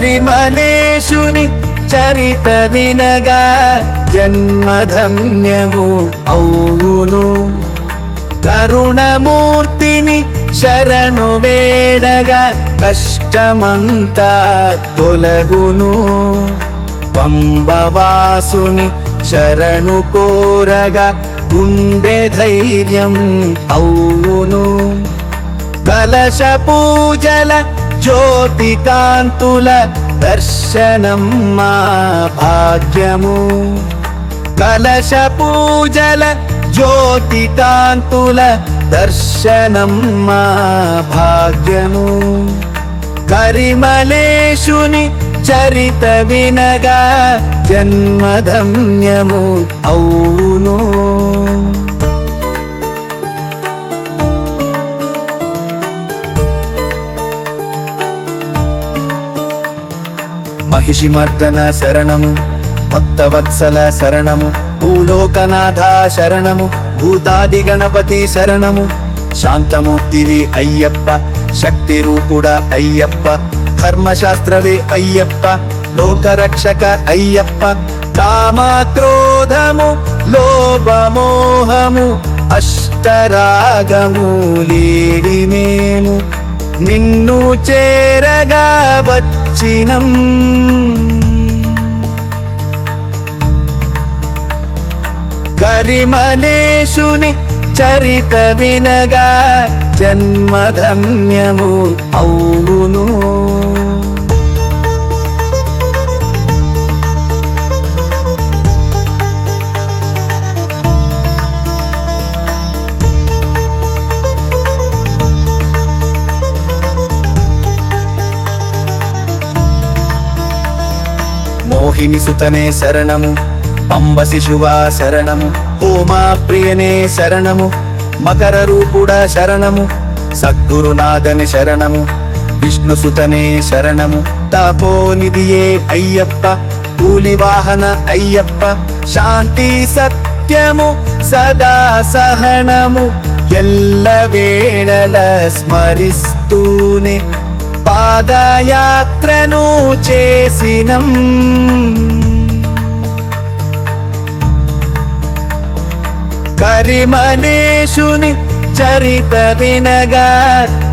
కరిమలేశుని చరిత వినగా జన్మధన్యము అవును. కరుణమూర్తిని శరణు వేడగా కష్టమంతా తొలగును. పంబవాసుని శరణు కోరగా గుండె ధైర్యం అవును. కలశ పూజల జ్యోతి కాంతుల దర్శనం మా భాగ్యము. కలశ పూజల జ్యోతి కాంతుల దర్శనం మా భాగ్యము. కరిమలేశుని చరిత వినగా జన్మధన్యము అవును. మహిషిమర్దన శరణము, భక్తవత్సల శరణము, భూలోకనాథ శరణము, భూతాది గణపతి శరణము. శాంతమూర్తివి అయ్యప్ప, శక్తి రూపుడ అయ్యప్ప, ధర్మశాస్త్రవే అయ్యప్ప, లోకరక్షక అయ్యప్ప. కామక్రోధము లోభమోహము అష్టరాగము లేడి మేము నిన్ను చేరగా వచ్చినం. కరిమలేశుని చరిత వినగా జన్మధన్యము అవును. మోహిని సుతనే శరణము, పంబ శిశువా శరణము, ఓమా ప్రియనే శరణము, మకర రూపుడ శరణము, సద్గురునాథని శరణము, విష్ణు సుతనే శరణము, తపోనిధియే అయ్యప్ప, కూలివాహన అయ్యప్ప. శాంతి సత్యము సదా సహనము ఎల్లవేళల స్మరిస్తూనే పాదయాత్రను చేసినం. కరిమలేశుని చరిత వినగా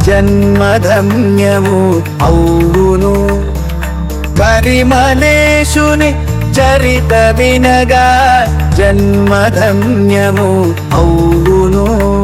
జన్మధన్యము అవును. కరిమలేశుని చరిత వినగా జన్మధన్యము అవును.